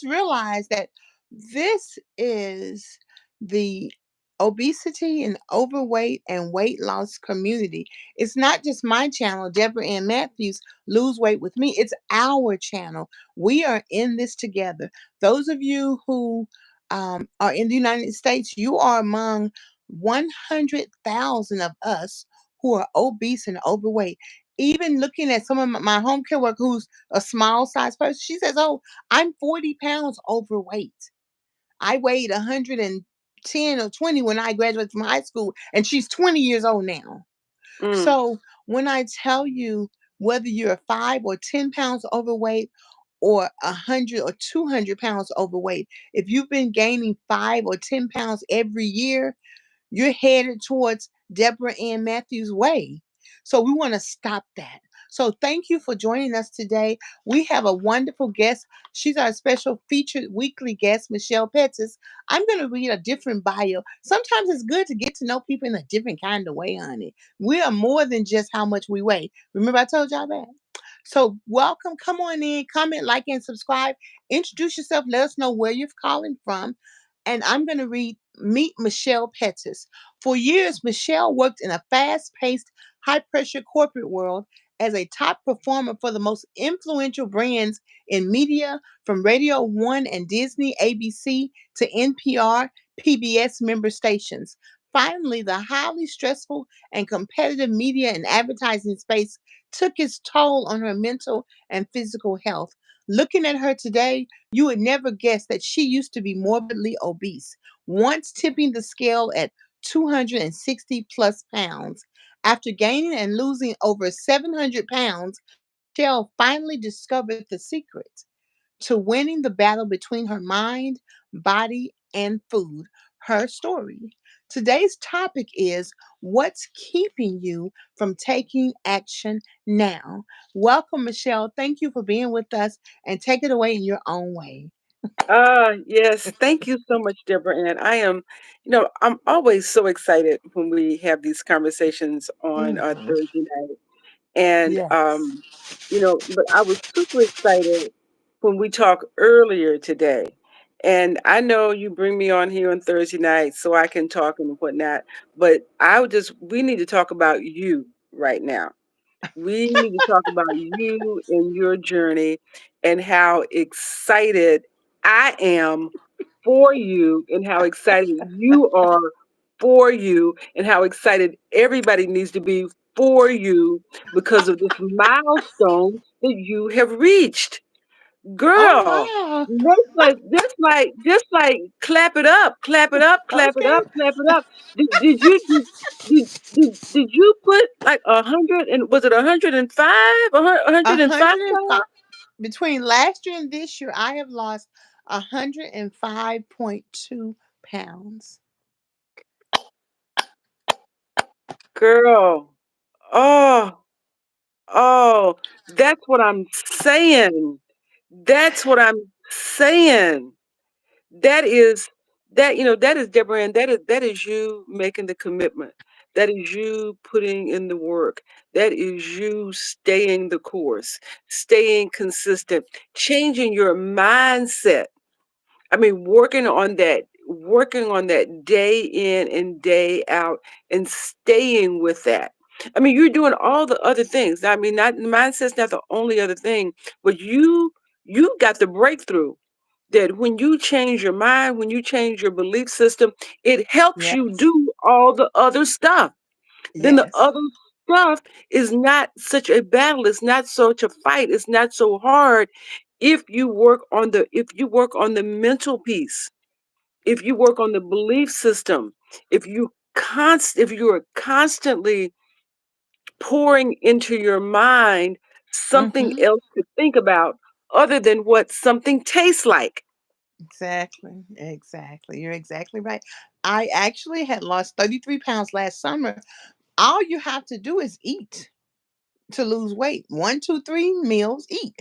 to realize that this is the obesity and overweight and weight loss community. It's not just my channel, Debra Ann Matthews, Lose Weight with Me. It's our channel. We are in this together. Those of you who are in the United States, you are among 100,000 of us who are obese and overweight. Even looking at some of my home care worker who's a small size person, she says, "Oh, I'm 40 pounds overweight. I weighed 110 or 20 when I graduated from high school, and she's 20 years old now." Mm. So when I tell you, whether you're 5 or 10 pounds overweight or 100 or 200 pounds overweight, if you've been gaining 5 or 10 pounds every year, you're headed towards Debra Ann Matthews' way. So we want to stop that. So thank you for joining us today. We have a wonderful guest. She's our special featured weekly guest, Michelle Pettis. I'm going to read a different bio. Sometimes it's good to get to know people in a different kind of way, honey. We are more than just how much we weigh. Remember I told y'all that? So welcome. Come on in, comment, like, and subscribe. Introduce yourself. Let us know where you're calling from. And I'm going to read Meet Michelle Pettis. For years, Michelle worked in a fast paced, high pressure corporate world as a top performer for the most influential brands in media, from Radio 1 and Disney, ABC to NPR, PBS member stations. Finally, the highly stressful and competitive media and advertising space took its toll on her mental and physical health. Looking at her today, you would never guess that she used to be morbidly obese, once tipping the scale at 260 plus pounds. After gaining and losing over 700 pounds, Michelle finally discovered the secret to winning the battle between her mind, body, and food. Her story. Today's topic is what's keeping you from taking action now. Welcome, Michelle. Thank you for being with us, and take it away in your own way. Yes. Thank you so much, Deborah Ann. I'm always so excited when we have these conversations on Mhm. Thursday night. And, Yes. but I was super excited when we talked earlier today. And I know you bring me on here on Thursday night so I can talk and whatnot, but we need to talk about you right now. We need to talk about you and your journey and how excited I am for you and how excited you are for you and how excited everybody needs to be for you because of this milestone that you have reached. Oh, Girl, wow. just like clap it up, clap it up, clap it Okay. up, clap it up. Did you put like 100 and was it 105? 105 105. pounds? Between last year and this year, I have lost 105.2 pounds. Girl. Oh, oh, that's what I'm saying. That's what I'm saying. That is that is Deborah Ann, that is you making the commitment. That is you putting in the work. That is you staying the course, staying consistent, changing your mindset. I mean, working on that day in and day out and staying with that. I mean, you're doing all the other things. I mean, not mindset's not the only other thing, but you got the breakthrough that when you change your mind, when you change your belief system, it helps you Yes. do all the other stuff. Then the Yes. other stuff is not such a battle, it's not such a fight, it's not so hard if you work on the mental piece, if you work on the belief system, if you are constantly pouring into your mind something Mm-hmm. else to think about other than what something tastes like. Exactly. Exactly. You're exactly right. I actually had lost 33 pounds last summer. All you have to do is eat to lose weight. One, two, three meals, eat.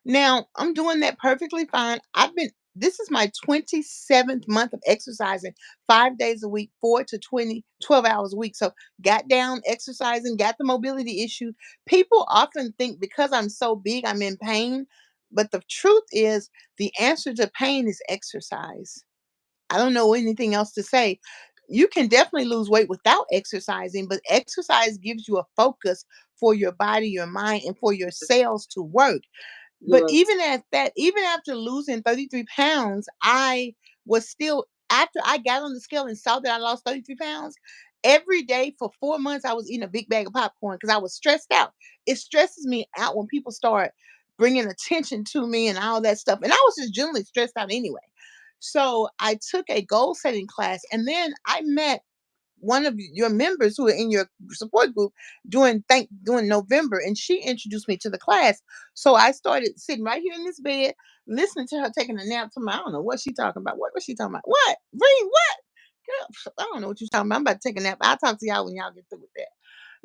Now, I'm doing that perfectly fine. This is my 27th month of exercising 5 days a week, 4 to 12 hours a week. So, got down exercising, got the mobility issue. People often think because I'm so big, I'm in pain. But the truth is, the answer to pain is exercise. I don't know anything else to say. You can definitely lose weight without exercising, but exercise gives you a focus for your body, your mind, and for your cells to work. But Yes. even at that, even after losing 33 pounds, I was still, after I got on the scale and saw that I lost 33 pounds, every day for 4 months, I was eating a big bag of popcorn because I was stressed out. It stresses me out when people start bringing attention to me and all that stuff. And I was just generally stressed out anyway. So I took a goal setting class, and then I met one of your members who are in your support group during November, and she introduced me to the class. So I started sitting right here in this bed, listening to her taking a nap. To my, I don't know what she talking about. What was she talking about? What? Breathe. What? Girl, I don't know what you're talking about. I'm about to take a nap. I'll talk to y'all when y'all get through with that.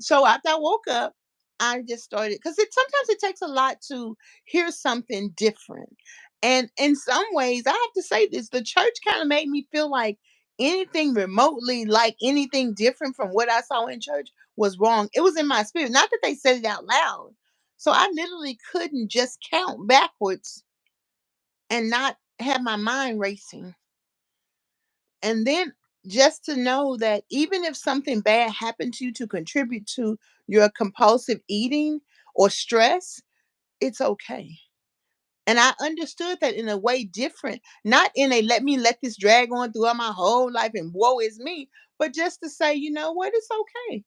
So after I woke up, I just started, because it sometimes it takes a lot to hear something different. And in some ways, I have to say this, the church kind of made me feel like anything remotely like anything different from what I saw in church was wrong. It was in my spirit. Not that they said it out loud. So I literally couldn't just count backwards and not have my mind racing. And then just to know that even if something bad happened to you to contribute to your compulsive eating or stress, it's okay. And I understood that in a way different, not in a let this drag on throughout my whole life and woe is me, but just to say, you know what, it's okay.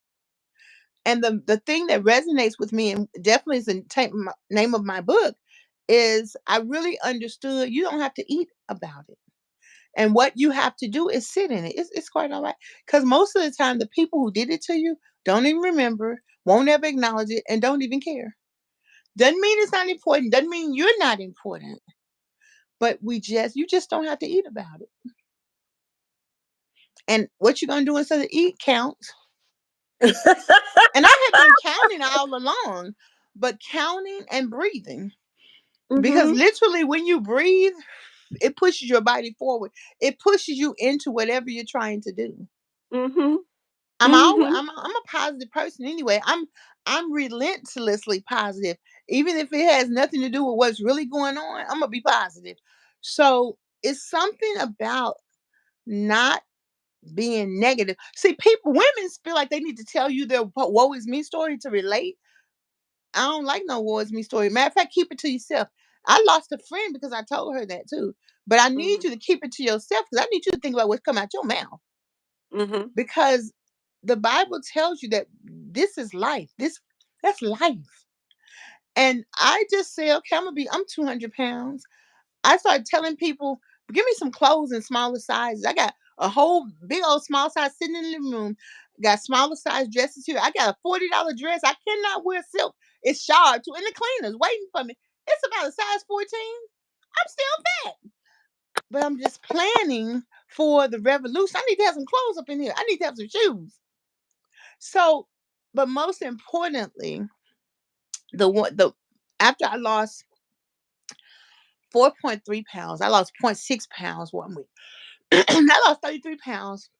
And the thing that resonates with me, and definitely is the name of my book, is I really understood you don't have to eat about it. And what you have to do is sit in it. It's quite all right. Because most of the time, the people who did it to you don't even remember, won't ever acknowledge it, and don't even care. Doesn't mean it's not important. Doesn't mean you're not important. But you just don't have to eat about it. And what you're gonna do instead of eat counts. And I had been counting all along, but counting and breathing. Because Mhm. literally when you breathe, it pushes your body forward. It pushes you into whatever you're trying to do. Mhm. I'm always Mhm. I'm a positive person anyway. I'm relentlessly positive. Even if it has nothing to do with what's really going on, I'm gonna be positive. So it's something about not being negative. See, women feel like they need to tell you their woe is me story to relate. I don't like no woe is me story. Matter of fact, keep it to yourself. I lost a friend because I told her that too. But I need Mhm. you to keep it to yourself because I need you to think about what's coming out your mouth. Mhm. Because the Bible tells you that this is life. That's life. And I just say, okay, I'm 200 pounds. I started telling people, give me some clothes in smaller sizes. I got a whole big old small size sitting in the living room. Got smaller size dresses here. I got a $40 dress. I cannot wear silk. It's sharp too. And the cleaner's waiting for me. It's about a size 14. I'm still fat. But I'm just planning for the revolution. I need to have some clothes up in here. I need to have some shoes. So, but most importantly, the after I lost 4.3 pounds, I lost zero point 0.6 pounds one week. I lost 33 pounds.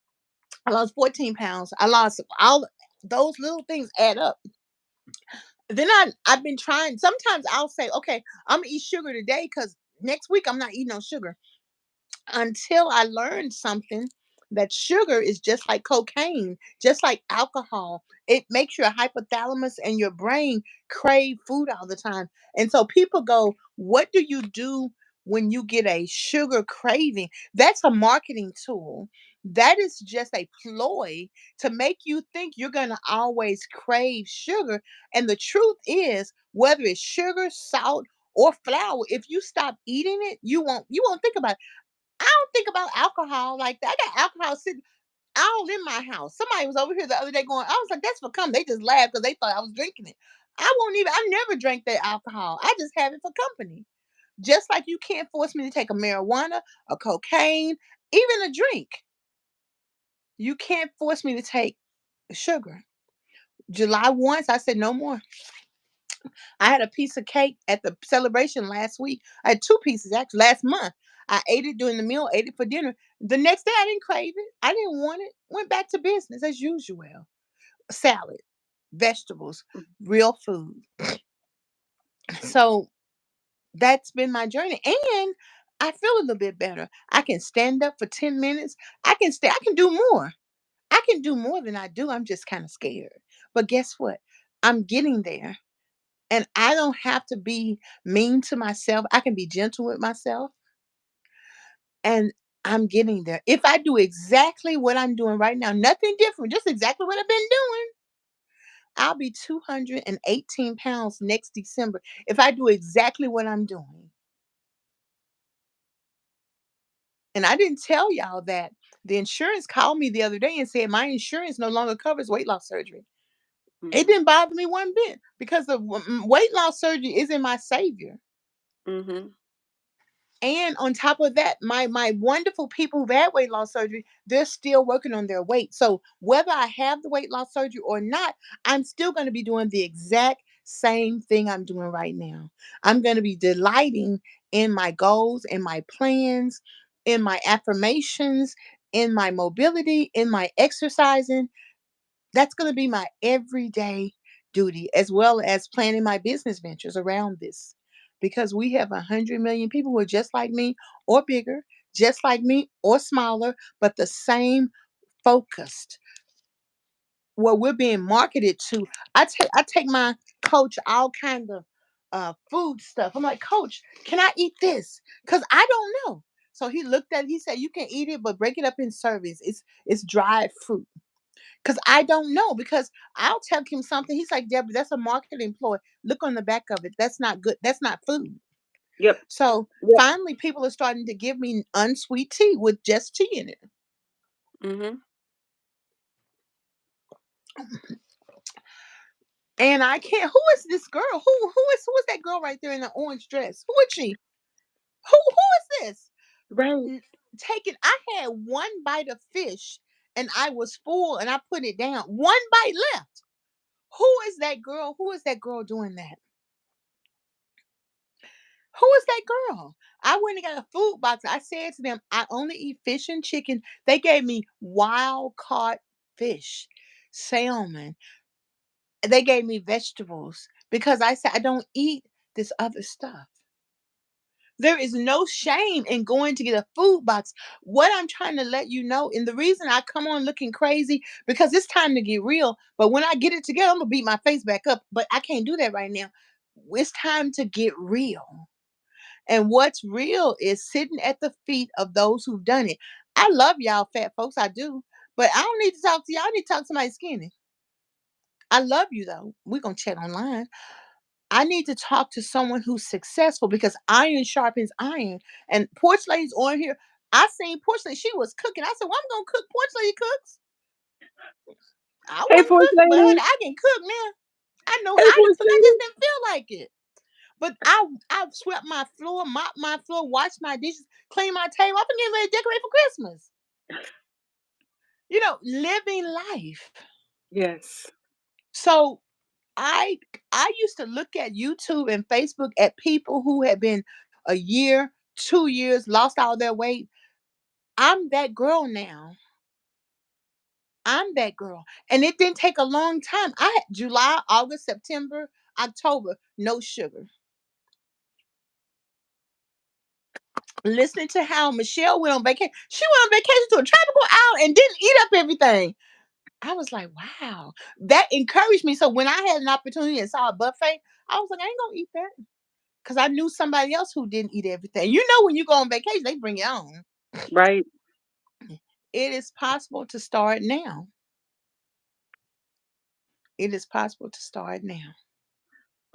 I lost 14 pounds. I lost all those little things add up. Then I've been trying. Sometimes I'll say, okay, I'm gonna eat sugar today because next week I'm not eating no sugar. Until I learned something that sugar is just like cocaine, just like alcohol. It makes your hypothalamus and your brain crave food all the time. And so people go, what do you do when you get a sugar craving? That's a marketing tool. That is just a ploy to make you think you're going to always crave sugar. And the truth is, whether it's sugar, salt, or flour, if you stop eating it, you won't think about it. I don't think about alcohol like that. I got alcohol sitting all in my house. Somebody was over here the other day going, I was like, that's for come. They just laughed because they thought I was drinking it. I never drank that alcohol. I just have it for company. Just like you can't force me to take a marijuana, a cocaine, even a drink. You can't force me to take sugar. July once, I said no more. I had a piece of cake at the celebration last week. I had two pieces actually last month. I ate it during the meal, ate it for dinner. The next day, I didn't crave it. I didn't want it. Went back to business as usual. Salad, vegetables, real food. So That's been my journey. And I feel a little bit better. I can stand up for 10 minutes. I can do more. I can do more than I do. I'm just kind of scared. But guess what? I'm getting there. And I don't have to be mean to myself. I can be gentle with myself. And I'm getting there. If I do exactly what I'm doing right now, nothing different, just exactly what I've been doing, I'll be 218 pounds next December. If I do exactly what I'm doing. And I didn't tell y'all that the insurance called me the other day and said my insurance no longer covers weight loss surgery. It Mhm. didn't bother me one bit because the weight loss surgery isn't my savior. Mhm. And on top of that, my wonderful people who've had weight loss surgery, they're still working on their weight. So whether I have the weight loss surgery or not, I'm still going to be doing the exact same thing I'm doing right now. I'm going to be delighting in my goals, in my plans, in my affirmations, in my mobility, in my exercising. That's going to be my everyday duty, as well as planning my business ventures around this. Because we have 100 million people who are just like me or bigger, just like me or smaller, but the same focused. What we're being marketed to. I take my coach all kind of food stuff. I'm like, Coach, can I eat this? Because I don't know. So he looked at it, he said, you can eat it, but break it up in servings. It's dried fruit. Because I don't know. Because I'll tell him something. He's like, Deborah, that's a marketing ploy. Look on the back of it. That's not good. That's not food. Yep. So Yep. finally, people are starting to give me unsweet tea with just tea in it. Mhm. And I can't. Who is this girl? Who is that girl right there in the orange dress? Who is she? Who is this? Right. N- Take it. I had one bite of fish and I was full and I put it down. One bite left. Who is that girl? Who is that girl doing that? Who is that girl? I went and got a food box. I said to them, I only eat fish and chicken. They gave me wild caught fish, salmon. They gave me vegetables because I said I don't eat this other stuff. There is no shame in going to get a food box. What I'm trying to let you know, and the reason I come on looking crazy, because it's time to get real. But when I get it together, I'm gonna beat my face back up. But I can't do that right now. It's time to get real. And what's real is sitting at the feet of those who've done it. I love y'all fat folks, I do. But I don't need to talk to y'all. I need to talk to somebody skinny. I love you though. We're gonna chat online. I need to talk to someone who's successful because iron sharpens iron. And Porch Lady's on here. I seen Porch Lady. She was cooking. I said, well, I'm gonna cook. Porch Lady cooks. I Hey, wasn't Porch cooking, but honey, Lady. I can cook now. I know Hey, how to Porch cook. I Lady. just didn't feel like it. But I swept my floor, mopped my floor, washed my dishes, cleaned my table. I've been getting ready to decorate for Christmas. Living life. Yes. So I I used to look at YouTube and Facebook at people who had been a year, 2 years, lost all their weight. I'm that girl now. I'm that girl. And it didn't take a long time. I had July, August, September, October, no sugar. Listening to how Michelle went on vacation. She went on vacation to a tropical island and didn't eat up everything. I was like, wow, that encouraged me. So when I had an opportunity and saw a buffet, I was like, I ain't gonna eat that because I knew somebody else who didn't eat everything. When you go on vacation, they bring your own. Right. It is possible to start now. It is possible to start now.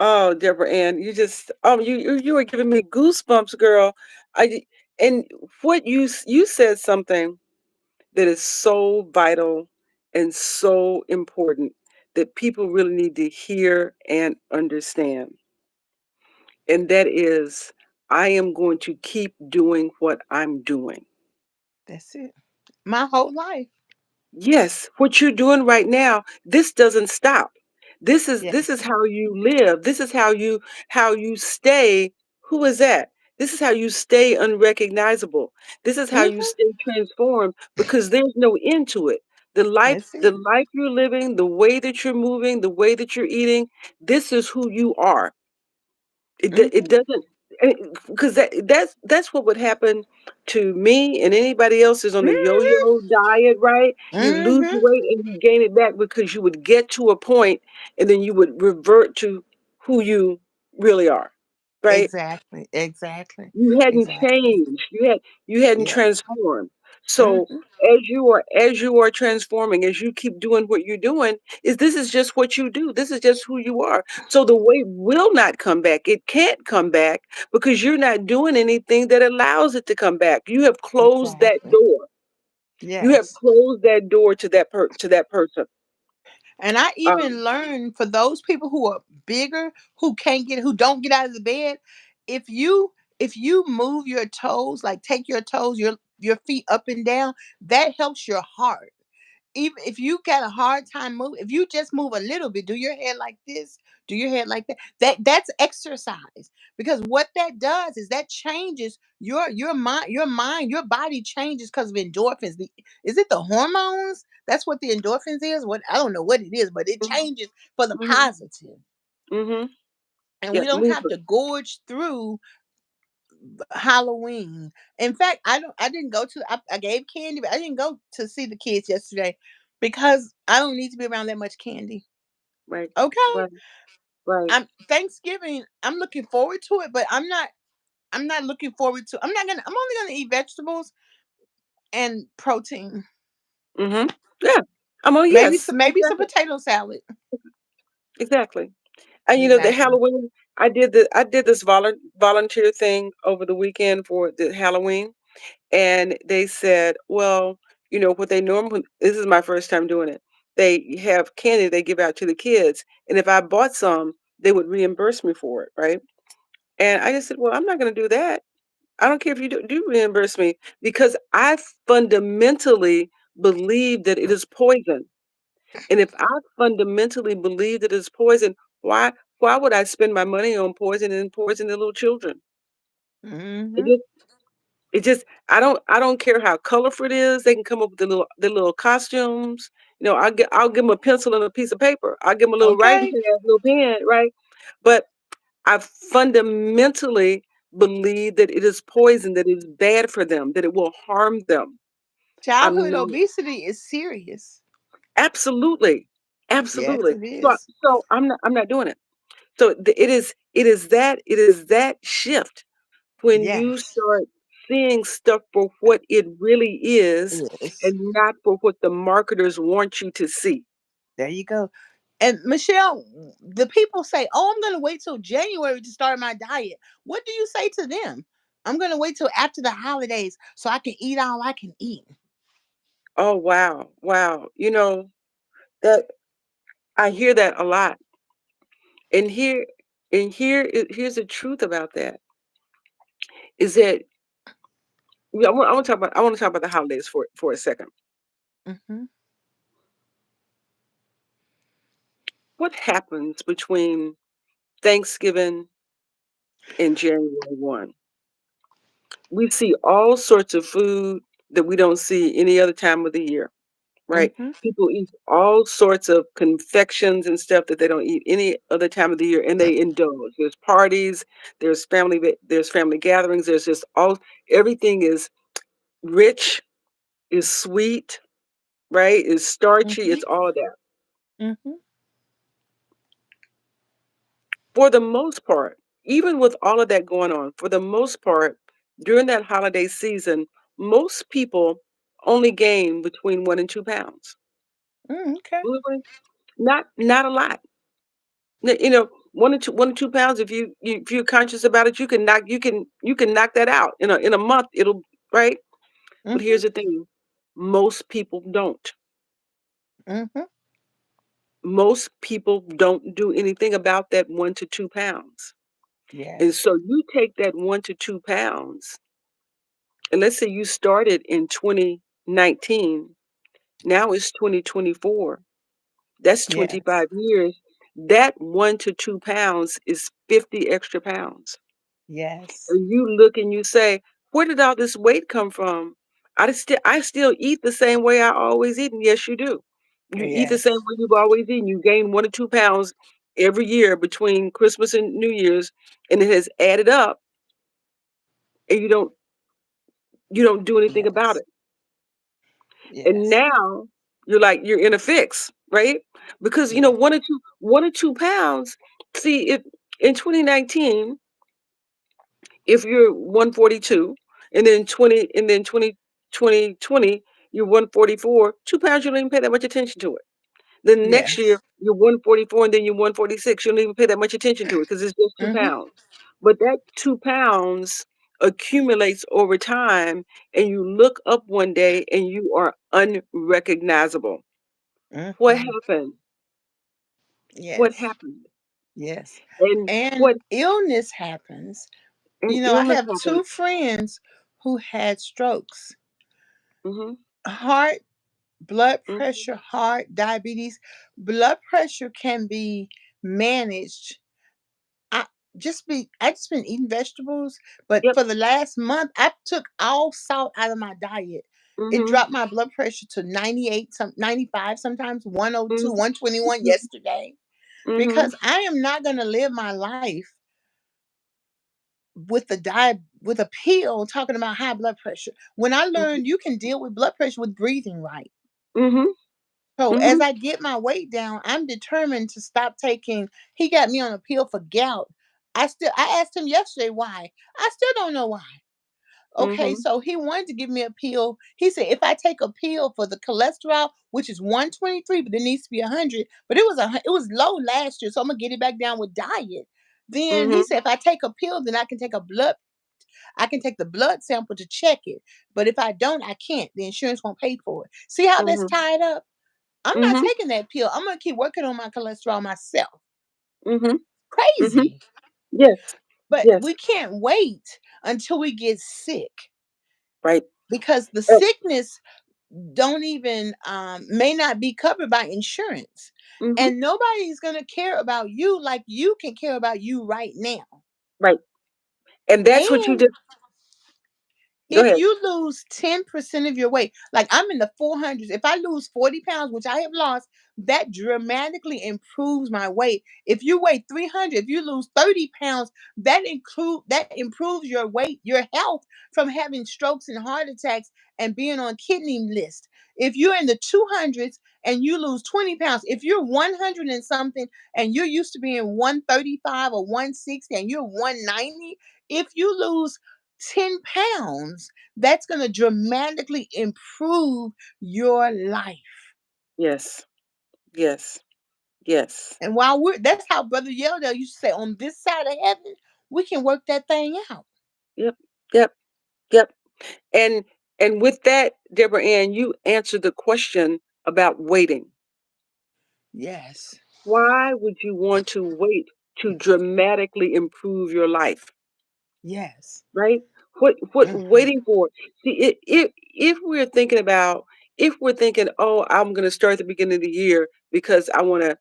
Oh, Deborah Ann, you just you were giving me goosebumps, girl. I and what you said something that is so vital and so important that people really need to hear and understand. And that is, I am going to keep doing what I'm doing. That's it. My whole life. Yes, what you're doing right now, this doesn't stop. This is Yes. how you live. This is how you stay. Who is that? This is how you stay unrecognizable. This is how you Hmm. stay transformed because there's no end to it. The life, That's the it. life you're living, the way that you're moving, the way that you're eating, this is who you are. It Hmm. doesn't. Because that's what would happen to me and anybody else is on a Mhm. yo-yo diet, right? You lose Mhm. weight and you gain it back because you would get to a point and then you would revert to who you really are, right? Exactly. Exactly. You hadn't Exactly. changed. You hadn't Yeah. transformed. So Mhm. as you are transforming, as you keep doing what you're doing, this is just what you do. This is just who you are. So the weight will not come back. It can't come back because you're not doing anything that allows it to come back. You have closed that Exactly. door. You have Yes. closed that door to that person. And I Um, even learned for those people who are bigger, who don't get out of the bed, if you move your toes, like take your toes, your feet up and down, that helps your heart. Even if you got a hard time move, if you just move a little bit, do your head like this, do your head like that. That's exercise. Because what that does is that changes your mind, your body changes because of endorphins. Is it the hormones? That's what the endorphins is. What I don't know what it is, but it mhm, changes for the mhm, positive. mhm. And Yeah, we don't have movement. to gorge through Halloween. In fact, I didn't go to I gave candy, but I didn't go to see the kids yesterday because I don't need to be around that much candy. Right, Okay? right, right. I'm Thanksgiving, I'm looking forward to it, but I'm not looking forward to I'm only gonna eat vegetables and protein. Mhm. Yeah. Maybe Yes, some exactly, potato salad. exactly. And the Exactly. Halloween, I did this volunteer thing over the weekend for the Halloween, and they said, well, what they normally, this is my first time doing it. They have candy they give out to the kids, and if I bought some, they would reimburse me for it, right? And I just said, well, I'm not going to do that. I don't care if you do reimburse me because I fundamentally believe that it is poison. And if I fundamentally believe that it's poison, why would I spend my money on poison and poison the little children? It Mhm. just I don't care how colorful it is. They can come up with the little costumes. I'll give them a pencil and a piece of paper. I'll give them a little writing Okay. pad, little pen, right? But I fundamentally believe that it is poison, that it's bad for them, that it will harm them. I'm Childhood not. obesity is serious. Absolutely, Yes, absolutely. it So is. so I'm not doing it. So it is that shift when you Yes. start seeing stuff for what it really is Yes. and not for what the marketers want you to see. There you go. And Michelle, the people say, "Oh, I'm going to wait till January to start my diet." What do you say to them? I'm going to wait till after the holidays so I can eat all I can eat. Oh, wow. Wow. That I hear that a lot. And here's the truth about that is that I want to talk about the holidays for a second. Mhm. What happens between Thanksgiving and January 1? We see all sorts of food that we don't see any other time of the year, right? Mhm. People eat all sorts of confections and stuff that they don't eat any other time of the year, and they indulge. There's parties, there's family gatherings, there's just everything is rich, is sweet, right? Is starchy, Mhm. it's all of that. Mhm. For the most part, even with all of that going on, for the most part, during that holiday season, most people only gain between 1 and 2 pounds. Okay. Really? Not a lot. 1 or 2 pounds, if you're conscious about it, you can knock that out. In a month, it'll right? But Mhm. here's the thing, most people don't. Mhm. Most people don't do anything about that 1 to 2 pounds. And Yes. so you take that 1 to 2 pounds, and let's say you started in 2019, now it's 2024. That's Yes. 25 years. That 1 to 2 pounds is 50 extra pounds. Yes. And you look and you say, "Where did all this weight come from? I still eat the same way I always eat." And yes, you do. You eat the same Yes. way you've always eaten. You gain 1 or 2 pounds every year between Christmas and New Year's, and it has added up. and you don't do anything about Yes. it. And Yes. now you're like you're in a fix, right? Because Yes. 1 or 2 pounds. See, if in 2019, if you're 142, and then 2020 you're 144, 2 pounds, you don't even pay that much attention to it. Then next year Yes. you're 144, and then you're 146. You don't even pay that much attention to it because it's just two Mhm. pounds. But that 2 pounds accumulates over time, and you look up one day and you are unrecognizable. What Mhm. happened? What Yes. happened? Yes. And And what illness happens. and I illness have happened. two friends who had strokes. Mhm. Heart, blood Mhm. pressure, heart, diabetes. Blood pressure can be managed. I I just been eating vegetables, but Yep. for the last month I took all salt out of my diet. It Mhm. dropped my blood pressure to 98, 95, sometimes 102, Mhm. 121 Mhm. yesterday, Mhm. because I am not going to live my life with with a pill talking about high blood pressure. When I Mhm. learned you can deal with blood pressure with breathing right. Mhm. So as Mhm. I get my weight down, I'm determined to stop taking. He got me on a pill for gout. I asked him yesterday why. I still don't know why. Okay, Mhm. so he wanted to give me a pill. He said if I take a pill for the cholesterol, which is 123, but it needs to be 100, but it was low last year, so I'm gonna get it back down with diet. Then he Mhm. said if I take a pill, then I can take the blood sample to check it. But if I don't, I can't. The insurance won't pay for it. See how that's Mhm. tied up? I'm not Mhm. taking that pill. I'm gonna keep working on my cholesterol myself. Mhm. Mhm. Crazy. Yes. But Yes. we can't wait until we get sick Right. because the Uh, sickness don't even may not be covered by insurance. mhm. And nobody's gonna care about you like you can care about you right now. Right. And that's what you And just go if ahead. you lose 10% of your weight, like I'm in the 400s, if I lose 40 pounds, which I have lost, that dramatically improves my weight. If you weigh 300, if you lose 30 pounds, that improves your weight, your health from having strokes and heart attacks and being on kidney list. If you're in the 200s and you lose 20 pounds, if you're 100 and something and you're used to being 135 or 160 and you're 190, if you lose 10 pounds, that's going to dramatically improve your life. Yes. Yes. Yes. And that's how Brother Yelder used to say, on this side of heaven, we can work that thing out. Yep. Yep. Yep. And and with that, Deborah Ann, you answered the question about waiting. Yes. Why would you want to wait to dramatically improve your life? Yes. Right? What Hmm. waiting for? See, if we're thinking, oh, I'm going to start at the beginning of the year because I want to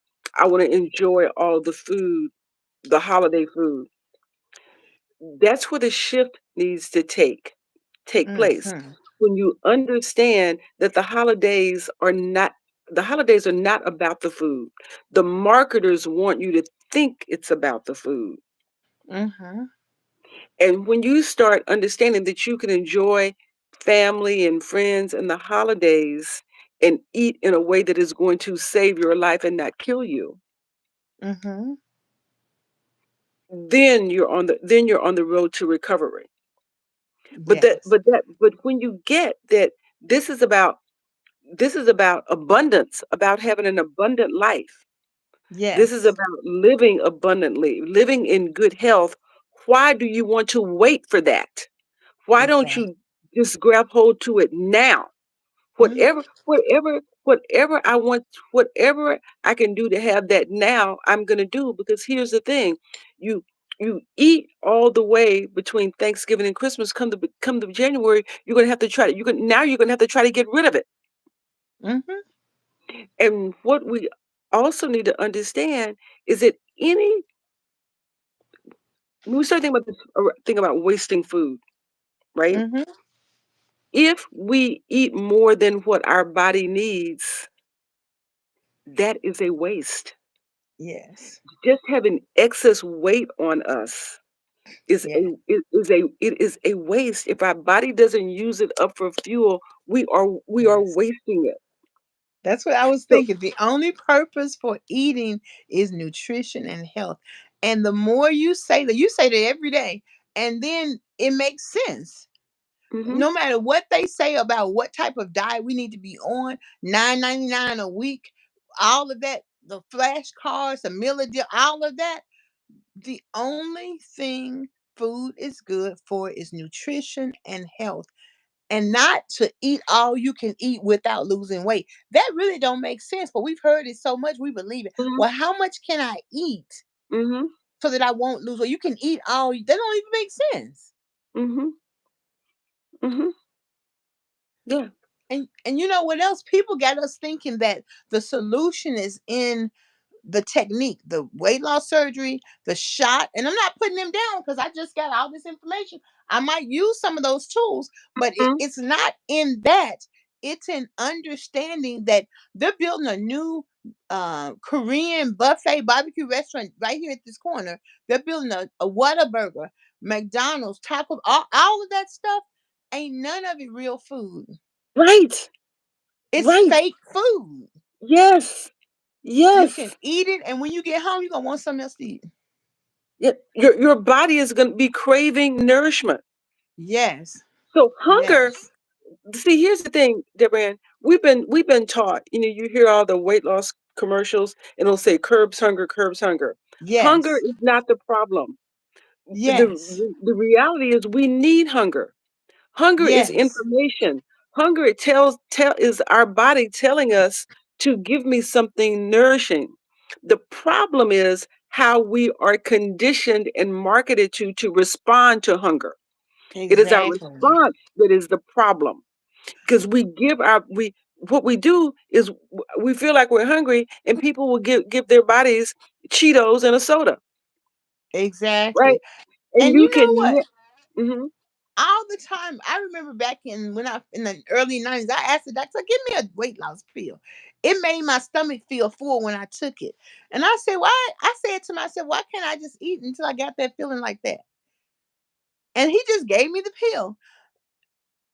enjoy all the food, the holiday food. That's where the shift needs to take place. Hmm. When you understand that the holidays are not about the food. The marketers want you to think it's about the food. Hmm. And when you start understanding that you can enjoy family and friends and the holidays and eat in a way that is going to save your life and not kill you, Hmm. then you're on the road to recovery. But that Yes. but that but when you get that this is about this is about abundance, about having an abundant life. This is Yes. about living abundantly, living in good health. Why do you want to wait for that? Why don't Exactly. you just grab hold to it now? Hmm. Whatever I want, whatever I can do to have that now, I'm gonna do because here's the thing. You you eat all the way between Thanksgiving and Christmas. Come to January, you're gonna have to try to you're gonna have to try to get rid of it. Hmm. And what we also need to understand is that when we start thinking about think about wasting food, right? Hmm. If we eat more than what our body needs, that is a waste. Yes. Just having excess weight on us. is a Yeah. it is a waste. If our body doesn't use it up for fuel, we are Yes. wasting it. That's what I was So thinking. The only purpose for eating is nutrition and health. And the more you say that every day, and then it makes sense. mhm, No matter what they say about what type of diet we need to be on, 9.99 a week, all of that, the flashcards, the meal a deal, all of that. The only thing food is good for is nutrition and health, and not to eat all you can eat without losing weight. That really don't make sense, but we've heard it so much we believe it. mhm, Well, how much can I eat mhm, so that I won't lose weight? You can eat all that don't even make sense. mhm, mhm. Yeah. And you know what else? People got us thinking that the solution is in the technique, the weight loss surgery, the shot, and I'm not putting them down because I just got all this information. I might use some of those tools, but Mhm. it's not in that. It's in understanding that they're building a new Korean buffet barbecue restaurant right here at this corner. They're building a Whataburger, McDonald's, Taco, all of that stuff. Ain't none of it real food. Right. It's Right. fake food. Yes. You can Yes. eat it, and when you get home, you're gonna want something else to eat. Yeah. Your body is going to be craving nourishment. Yes. So hunger. Yes. See, here's the thing, Deborah Ann. We've been taught. You hear all the weight loss commercials, and it'll say curbs hunger, curbs hunger. Hunger Yes. is not the problem. Yes. The reality is we need hunger. Hunger is Yes. information. Hunger it is our body telling us to give me something nourishing. The problem is how we are conditioned and marketed to respond to hunger. It is our Exactly. response that is the problem because we what we do is we feel like we're hungry and people will give their bodies Cheetos and a soda, right? Exactly. And And you you can know what? mhm, All the time, I remember back in when I in the early 90s, I asked the doctor, give me a weight loss pill. It made my stomach feel full when I took it. And I said, why? I said to myself, why can't I just eat until I got that feeling like that? And he just gave me the pill.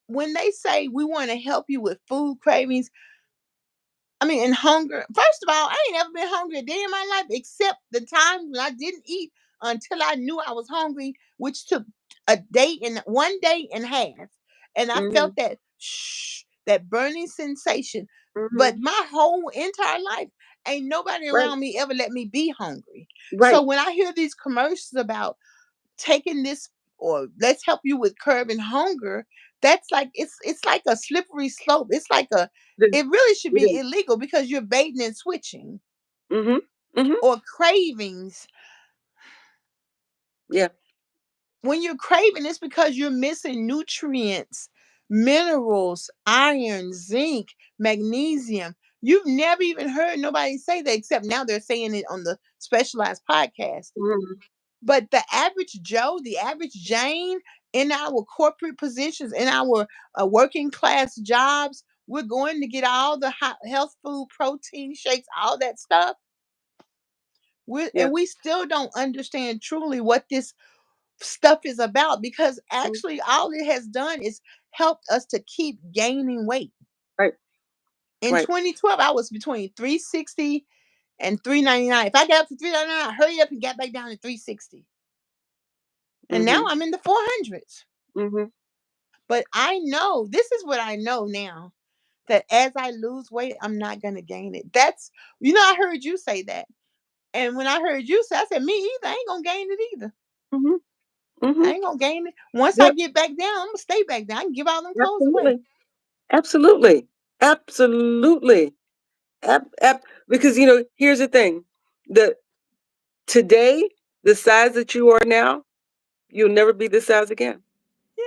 When they say we want to help you with food cravings, I mean, and hunger. First of all, I ain't ever been hungry a day in my life except the time when I didn't eat until I knew I was hungry, which took a day and 1 day and a half. And I felt mhm, that burning sensation. But mhm, my whole entire life, ain't nobody right, around me ever let me be hungry. So right, when I hear these commercials about taking this or let's help you with curbing hunger, that's like it's like a slippery slope. It's like a it is, it really should it be is. illegal because you're baiting and switching. Mhm, mhm, Or cravings. yeah, When you're craving, it's because you're missing nutrients, minerals, iron, zinc, magnesium. You've never even heard nobody say that, except now they're saying it on the specialized podcast. mhm, But the average Joe, the average Jane in our corporate positions, in our working class jobs, we're going to get all the health food, protein shakes, all that stuff. yeah, And we still don't understand truly what this stuff is about because mhm, actually all it has done is helped us to keep gaining weight. right, In right, 2012, I was between 360 and 399. If I got up to 399, I hurry up and got back down to 360. And now mhm, I'm in the 400s. mhm, But I know, this is what I know now, that as I lose weight, I'm not going to gain it. I heard you say that. And when I heard you say, I said, me either. I ain't going to gain it either. mhm, I mhm, ain't going to gain it. Once I yep, get back down, I'm going to stay back down. I can give all them clothes away. absolutely, absolutely, absolutely, because here's the thing, the today, the size that you are now, you'll never be this size again. Yeah.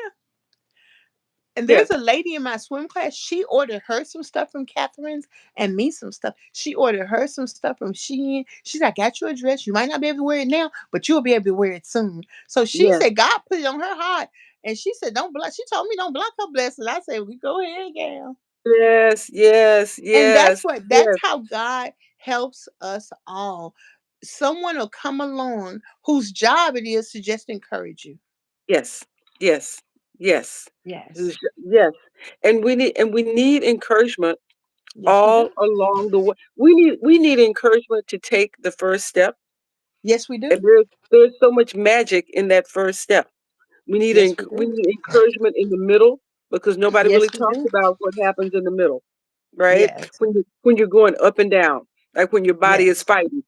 And Yeah, there's a lady in my swim class. She ordered her some stuff from Catherine's and me some stuff. She ordered her some stuff from Shein. She's like, I got your address. You might not be able to wear it now, but you'll be able to wear it soon. So she yeah, said God put it on her heart. And she said, don't block. She told me don't block her blessings. I said, we go ahead, gal. yes, yes, And yes, that's yes, how God helps us all. someone will come along whose job it is to just encourage you. Yes, yes, yes, Yes. yes. And we need encouragement Yes, we all do. along the way. We need encouragement to take the first step, Yes, we and do. there's so much magic in that first step. Yes, we We do. need encouragement in the middle because nobody really Yes, we talks do. about what happens in the middle, right? Yes. When you're going up and down, like when your body is Yes. fighting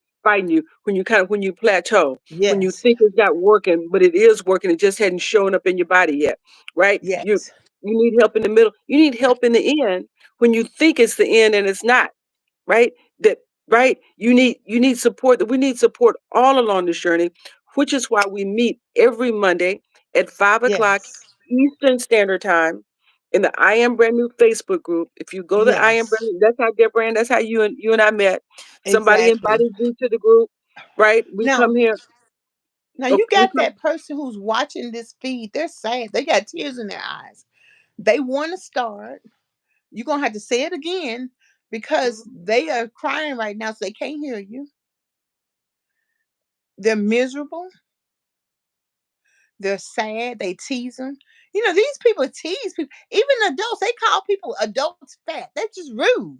you, when you plateau, when you Yes. think it's not working, but it is working, it just hadn't shown up in your body yet, right? Yes. You need help in the middle. You need help in the end when you think it's the end and it's not, right? That right? You need support. We need support all along this journey, which is why we meet every Monday at 5 o'clock Yes. Eastern Standard Time in the I Am Brand New Facebook group. If you go to I Am Brand Yes. New, that's how Debra Ann, that's how you and I met. Somebody Exactly. invited you to the group, right? We Now, come here. now Oh, you we got come. that person who's watching this feed. They're sad. They got tears in their eyes. They want to start. You're gonna have to say it again because Mhm, they are crying right now, so they can't hear you. They're miserable. They're sad. They tease them. You know, these people tease people. Even adults, they call people adults fat. That's just rude.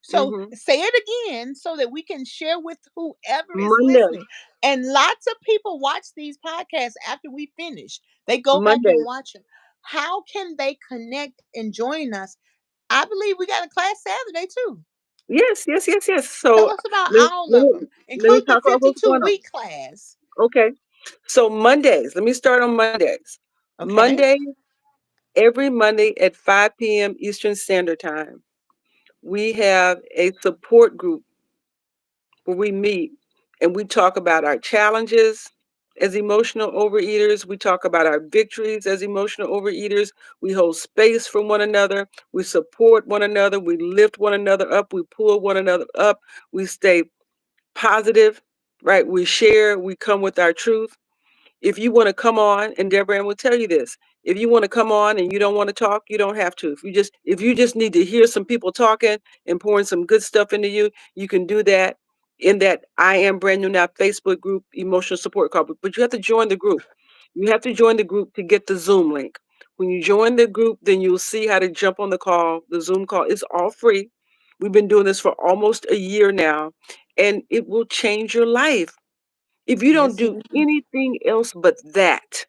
So mhm. say it again so that we can share with whoever is Monday, listening. And lots of people watch these podcasts after we finish. They go back and Monday. watch them. How can they connect and join us? I believe we got a class Saturday too. Yes, yes, yes, yes. Tell So us about let, all let, of me, them. let me Include the talk about what's going on. week class. Okay. So Mondays, let me start on Mondays. Okay. Monday, every Monday at 5 p.m. Eastern Standard Time, we have a support group where we meet and we talk about our challenges as emotional overeaters. We talk about our victories as emotional overeaters. We hold space for one another. We support one another. We lift one another up. We pull one another up. We stay positive, right? We share. We come with our truth. If you want to come on, and Debra Ann will tell you this, if you want to come on and you don't want to talk, you don't have to. If you just need to hear some people talking and pouring some good stuff into you, you can do that in that I Am Brand New Now Facebook group, emotional support call. But you have to join the group. You have to join the group to get the Zoom link. When you join the group, then you'll see how to jump on the call, the Zoom call. It's all free. We've been doing this for almost a year now, and it will change your life. If you don't Yes, it do will. anything else but that,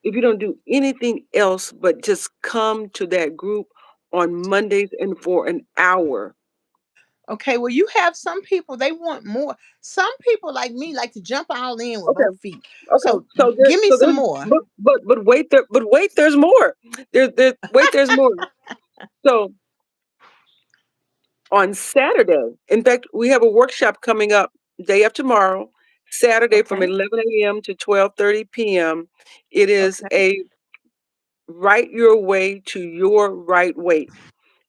if you don't do anything else but just come to that group on Mondays and for an hour. Okay, well, you have some people, they want more. Some people like me like to jump all in with Okay, both feet. okay. So So there, give me so some there's, more. but wait, there's more. There's more. So on Saturday, in fact, we have a workshop coming up day of tomorrow, Saturday from Okay. 11 a.m. to 12:30 p.m. It is Okay. a write your way to your right weight.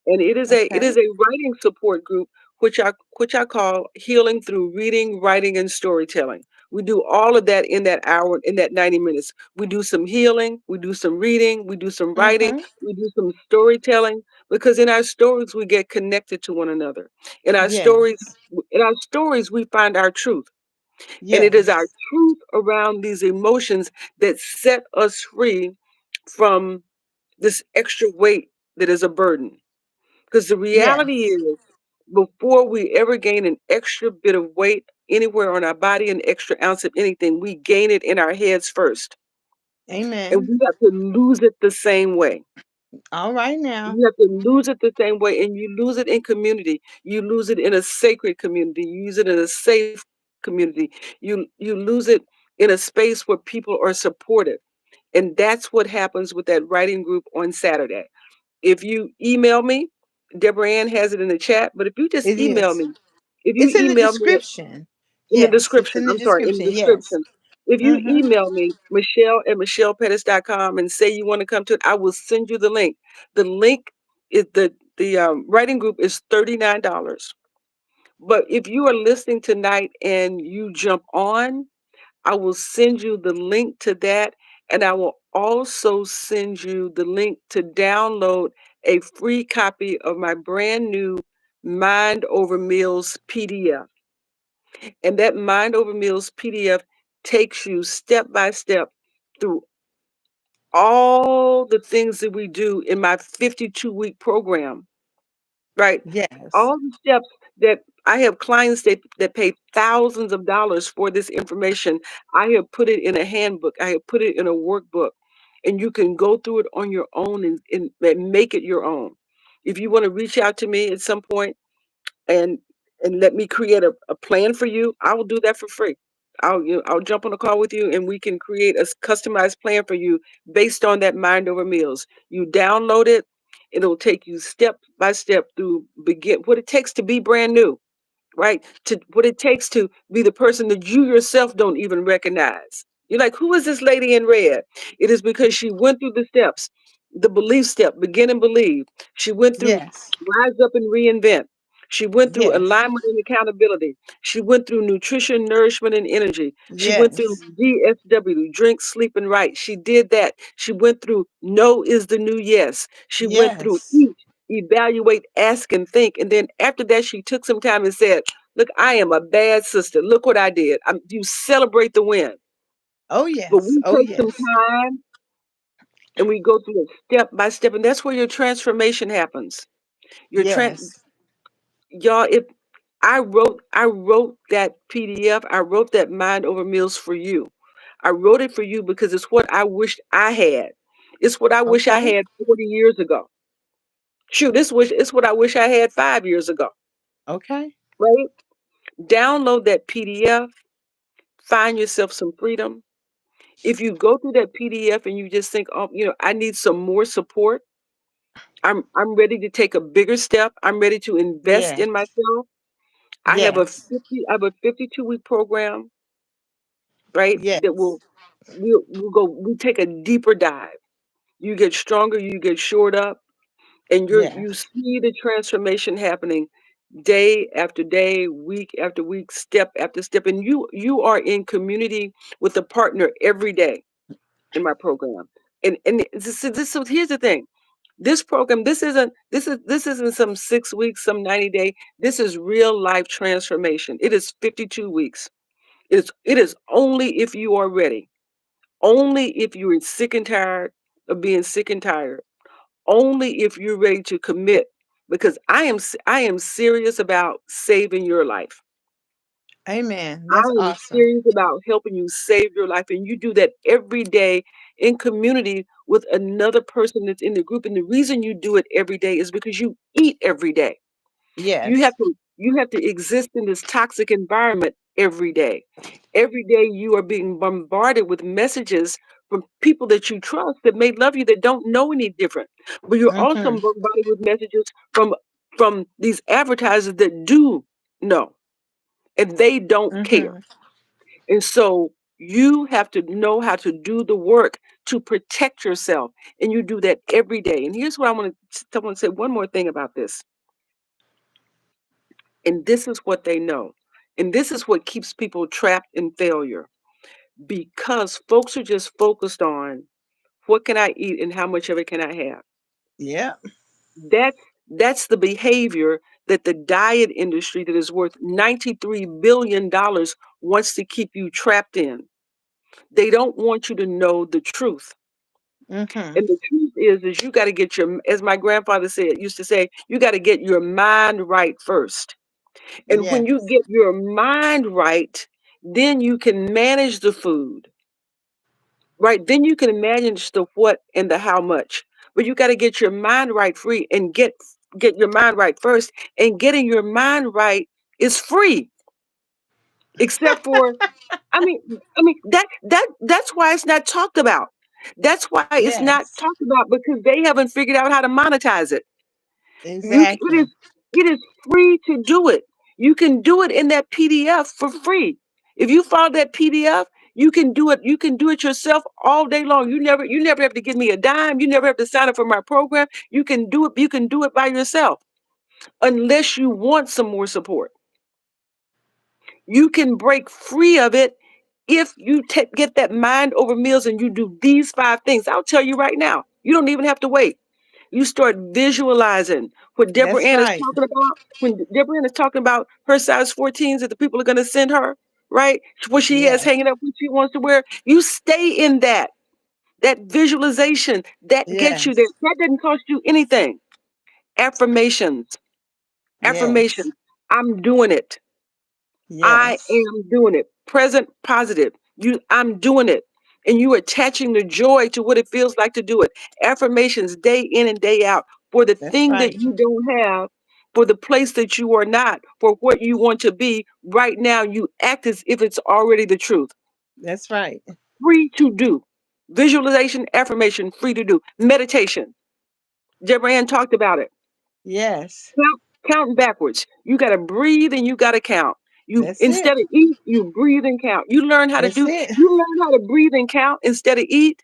And it is Okay. a writing support group which I call healing through reading, writing, and storytelling. We do all of that in that hour, in that 90 minutes. We do some healing, we do some reading, we do some writing, Mm-hmm. we do some storytelling, because in our stories we get connected to one another. In our stories, Yes. in our stories we find our truth. And it is our Yes. truth around these emotions that set us free from this extra weight that is a burden. Because the reality Yes. is, before we ever gain an extra bit of weight anywhere on our body, an extra ounce of anything, we gain it in our heads first. And Amen. we have to lose it the same way. All right now. You have to lose it the same way, and you lose it in community. You lose it in a sacred community. You use it in a safe community. You lose it in a space where people are supportive. And that's what happens with that writing group on Saturday. If you email me, Debra Ann has it in the chat, but It is. if you It's in the email me description. in the Yes, it's description, in the I'm sorry, in the description. Yes. description, if you Mm-hmm. email me, Michelle@michellepettis.com and say you want to come to it, I will send you the link. The link is the writing group is $39. But if you are listening tonight and you jump on, I will send you the link to that, and I will also send you the link to download a free copy of my brand new Mind Over Meals PDF. And that Mind Over Meals PDF takes you step by step through all the things that we do in my 52-week program, right? Yes. All the steps that I have clients that pay thousands of dollars for this information. I have put it in a handbook. I have put it in a workbook. And you can go through it on your own and make it your own. If you want to reach out to me at some point, and let me create a plan for you, I will do that for free. I'll jump on a call with you and we can create a customized plan for you based on that Mind Over Meals. You download it, it'll take you step by step through begin what it takes to be brand new, right? To what it takes to be the person that you yourself don't even recognize. You're like, who is this lady in red? It is because she went through the steps, the belief step, begin and believe. She went through Yes. rise up and reinvent. She went through Yes. alignment and accountability. She went through nutrition, nourishment, and energy. She went through Yes. DSW, drink, sleep, and right. She did that. She went through no is the new yes. She went through Yes. eat, evaluate, ask, and think. And then after that, she took some time and said, look, I am a bad sister. Look what I did. You celebrate the win. Oh But yes. we Oh take some yes. time and we go through it step by step. And that's where your transformation happens. Your Yes. y'all, if I wrote that PDF, I wrote that Mind Over Meals for you. I wrote it for you because it's what I wished I had. It's what I wish I Okay. had 40 years ago. Shoot, it's what I wish I had 5 years ago. Okay. Right? Download that PDF, find yourself some freedom. If you go through that PDF and you just think, oh, I need some more support. I'm ready to take a bigger step. I'm ready to invest in Yes. myself. Yes. I have a 52-week program, right? That Yes. we take a deeper dive. You get stronger, you get shored up, and you Yes. see the transformation happening day after day, week after week, step after step. And you are in community with a partner every day in my program. And so here's the thing. This program, this isn't some 6 weeks, some 90 day. This is real life transformation. It is 52 weeks. It is only if you are ready. Only if you're sick and tired of being sick and tired. Only if you're ready to commit. Because I am serious about saving your life. Amen. I That's am awesome. serious about helping you save your life. And you do that every day in community with another person that's in the group. And the reason you do it every day is because you eat every day. Yes. You have to exist in this toxic environment every day. Every day you are being bombarded with messages from people that you trust that may love you that don't know any different. But you're also Mhm. bombarded with messages from these advertisers that do know and they don't care. Mhm. And so you have to know how to do the work to protect yourself. And you do that every day. And here's what I want to say one more thing about this. And this is what they know. And this is what keeps people trapped in failure because folks are just focused on what can I eat and how much of it can I have. Yeah. That's the behavior that the diet industry that is worth $93 billion wants to keep you trapped in. They don't want you to know the truth. Mhm. And the truth is you got to get as my grandfather used to say, you got to get your mind right first. And when you Yes. get your mind right, then you can manage the food, right? Then you can manage the what and the how much. But you got to get your mind right free and get your mind right first. And getting your mind right is free, except for that's why it's not talked about. That's why it's not Yes. talked about because they haven't figured out how to monetize it. You c- it Exactly. is it is free to do it. You can do it in that PDF for free. If you follow that PDF, you can do it. You can do it yourself all day long. You never have to give me a dime. You never have to sign up for my program. You can do it. You can do it by yourself, unless you want some more support. You can break free of it if you get that Mind Over Meals and you do these 5 things. I'll tell you right now. You don't even have to wait. You start visualizing what Deborah That's Ann is right. talking about. When Deborah Ann is talking about her size 14s that the people are going to send her, right? What she has Yes. hanging up, what she wants to wear. You stay in that visualization that gets you there. Yes. That doesn't cost you anything. Affirmations, Yes. affirmations. I'm doing it. I Yes. am doing it. Present positive. I'm doing it. And you attaching the joy to what it feels like to do it. Affirmations day in and day out for the That's thing that right. you don't have, for the place that you are not, for what you want to be. Right now, you act as if it's already the truth. That's right. Free to do. Visualization, affirmation, free to do. Meditation. Debra Ann talked about it. Yes. Counting backwards. You got to breathe and you got to count. You That's it. instead of eat, you breathe and count. You learn how to That's do. it. You learn how to breathe and count instead of eat.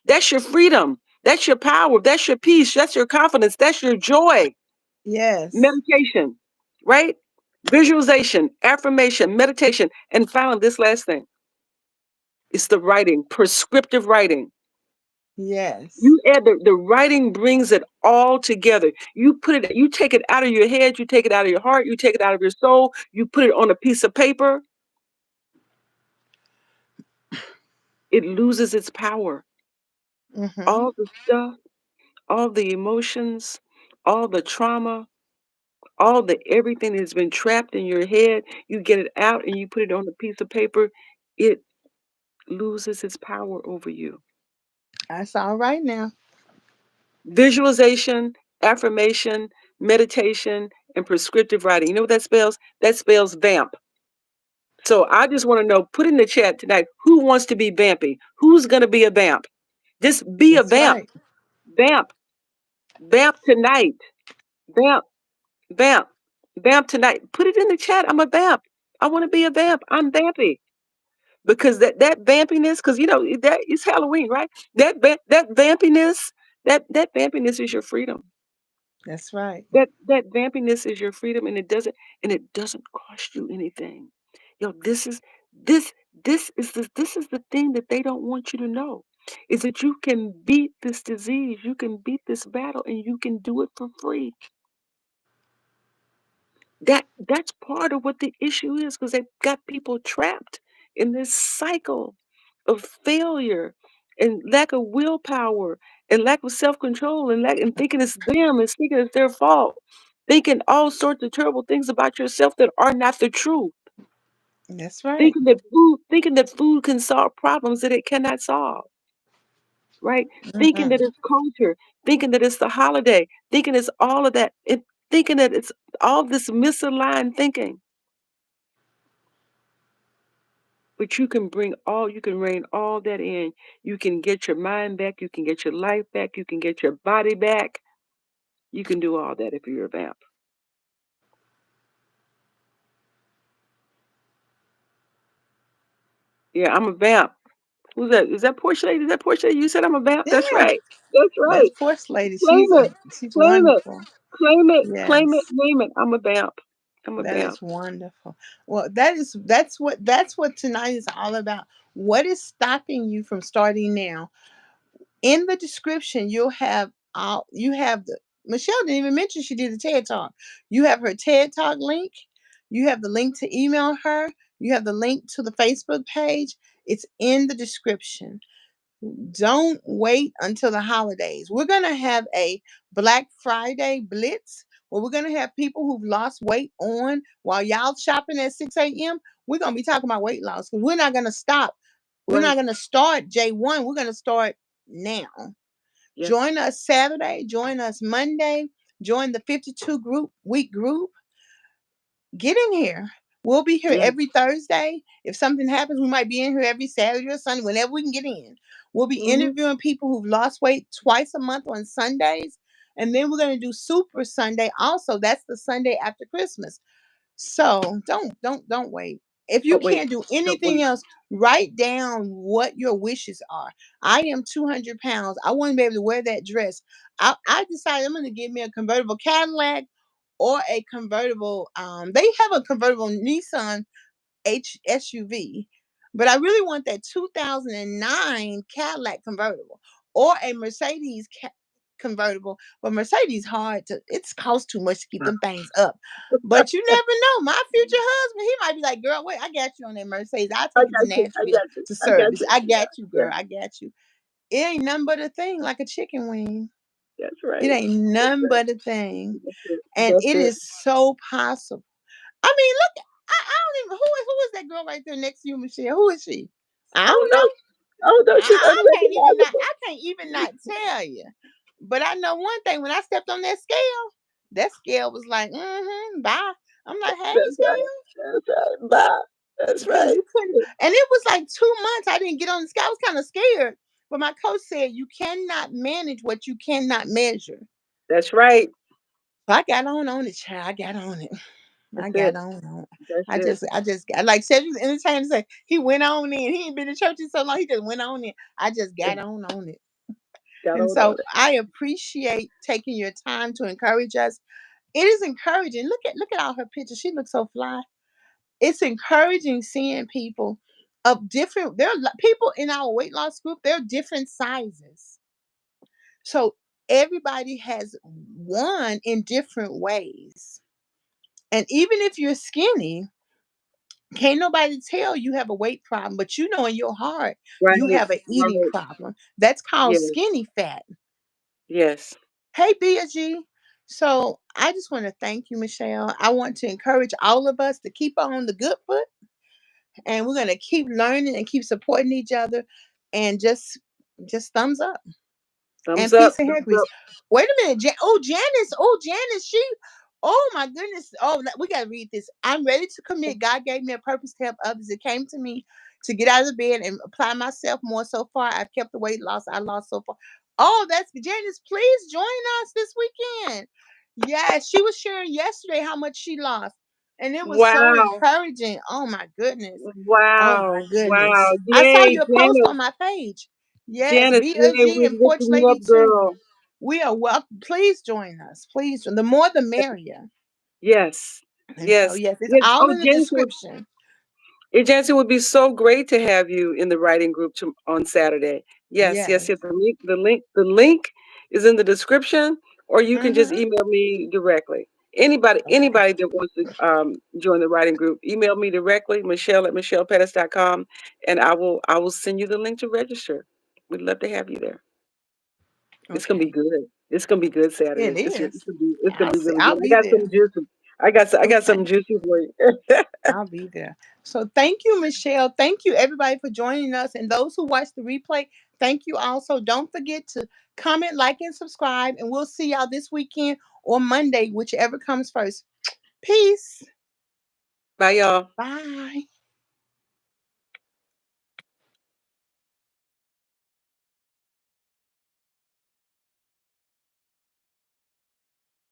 That's your freedom. That's your power. That's your peace. That's your confidence. That's your joy. Yes. Meditation, right? Visualization, affirmation, meditation, and finally, this last thing. It's the writing, prescriptive writing. Yes. You add the writing brings it all together. You take it out of your head, you take it out of your heart, you take it out of your soul, you put it on a piece of paper, it loses its power. Mhm. All the stuff, all the emotions, all the trauma, all the everything that's been trapped in your head, you get it out and you put it on a piece of paper, it loses its power over you. That's all right now. Visualization, affirmation, meditation, and prescriptive writing. You know what that spells? That spells VAMP. So I just want to know, put in the chat tonight, who wants to be vampy? Who's going to be a vamp? Just be a That's vamp. right. Vamp. Vamp tonight. Vamp. Vamp. Vamp tonight. Put it in the chat. I'm a vamp. I want to be a vamp. I'm vampy. Because that vampiness, because that it's Halloween, right? That vampiness, that vampiness is your freedom. That's right. That vampiness is your freedom, and it doesn't cost you anything. This this is the thing that they don't want you to know, is that you can beat this disease, you can beat this battle, and you can do it for free. That's part of what the issue is, because they've got people trapped in this cycle of failure and lack of willpower and lack of self-control and thinking it's them and thinking it's their fault, thinking all sorts of terrible things about yourself that are not the truth, That's right. thinking that food can solve problems that it cannot solve, right? Thinking that Mhm. it's culture, thinking that it's the holiday, thinking it's all of that, thinking that it's all this misaligned thinking. But you can rein all that in. You can get your mind back, you can get your life back, you can get your body back. You can do all that if you're a vamp. Yeah, I'm a vamp. Who's that? Is that Portia Lady? Is that Portia Lady? You said I'm a vamp? That's Yeah. right. That's That's right. Force Lady. Claim it. She's Claim it. wonderful. Claim it. Claim it. Yes. Name it. I'm a vamp. I'm a That vamp. is wonderful. Well, that's what tonight is all about. What is stopping you from starting now? In the description, you have the Michelle didn't even mention she did a TED Talk. You have her TED Talk link. You have the link to email her. You have the link to the Facebook page. It's in the description. Don't wait until the holidays. We're going to have a Black Friday blitz where we're going to have people who've lost weight on while y'all shopping at 6 a.m. We're going to be talking about weight loss because we're not going to stop. We're Right. not going to start J1. We're going to start now. Yes. Join us Saturday. Join us Monday. Join the 52 week group. Get in here. We'll be here Yes. every Thursday. If something happens, we might be in here every Saturday or Sunday, whenever we can get in. We'll be Mm-hmm. interviewing people who've lost weight twice a month on Sundays. And then we're going to do Super Sunday also. That's the Sunday after Christmas. So don't wait. If you Don't wait. can't do Don't anything wait. else, write down what your wishes are. I am 200 pounds. I want to be able to wear that dress. I decided I'm going to get me a convertible Cadillac or a convertible. They have a convertible Nissan SUV, but I really want that 2009 Cadillac convertible or a Mercedes convertible, but Mercedes hard to. It's cost too much to keep them things up. But you never know. My future husband, he might be like, "Girl, wait, I got you on that Mercedes. I'll I take it to got you. I Nashville got you. to I got service. you. I Yeah, got you, yeah. girl. I got you." It ain't nothing but a thing, like a chicken wing. That's It right. ain't That's nothing right. but a thing, That's it. and That's it it. is so possible. I mean, look, I don't even who is that girl right there next to you, Michelle? Who is she? I Oh don't no. know. Oh no, she's unrecognizable. I can't even not tell you. But I know one thing: when I stepped on that scale was like, bye. I'm like, hey, That's right. scale. That's right. Bye. That's Yeah, right. you couldn't. And it was like 2 months. I didn't get on the scale. I was kind of scared. But my coach said you cannot manage what you cannot measure. That's right. So I got on it, child. I got on it. I That's got it. on it. That's it. I just got like Cedric's entertainer say he went on in. He ain't been to church in so long. He just went on in. I just got on it. Got And on so it. I appreciate taking your time to encourage us. It is encouraging. Look at all her pictures. She looks so fly. It's encouraging seeing people of different. There are people in our weight loss group. They're different sizes. So everybody has won in different ways. And even if you're skinny, can't nobody tell you have a weight problem, but you know in your heart you Right. have an eating Right. problem. That's called Yes. skinny fat. Yes. Hey, BSG. So I just want to thank you, Michelle. I want to encourage all of us to keep on the good foot, and we're gonna keep learning and keep supporting each other, and just thumbs up. Thumbs And up. peace and hair Thumbs grease. up. Wait a minute, Janice. Oh, Janice. Oh my goodness. Oh, we gotta read this. I'm ready to commit. God gave me a purpose to help others. It came to me to get out of the bed and apply myself more. So far, I've kept the weight loss I lost so far. Oh, that's Janice. Please join us this weekend. Yes, she was sharing yesterday how much she lost, and it was so Wow. encouraging. Oh my goodness. Oh my Wow. Wow. goodness. I saw Yay, your post on Janice. my page. Yes, Janice, yay, BSG we and Porch lifting you up, Lady too. girl. We are welcome. Please join us. Please. The more the merrier. Yes. And so, Yes. yes, it's Yes. all Oh, in the Janice, description. Janice, it would be so great to have you in the writing group on Saturday. Yes, yes, Yes. yes. The link is in the description, or you can just Mm-hmm. email me directly. Anybody, Okay. anybody that wants to join the writing group, email me directly, Michelle@michellepettis.com, and I will send you the link to register. We'd love to have you there. It's gonna be Okay. good. It's gonna be good It Saturday. It's is. gonna be it's gonna I'll be see. really good. I'll I be got there. some juicy. I got Okay. something juicy for you. I'll be there. So thank you, Michelle. Thank you, everybody, for joining us. And those who watch the replay, thank you also. Don't forget to comment, like, and subscribe. And we'll see y'all this weekend or Monday, whichever comes first. Peace. Bye, y'all. Bye.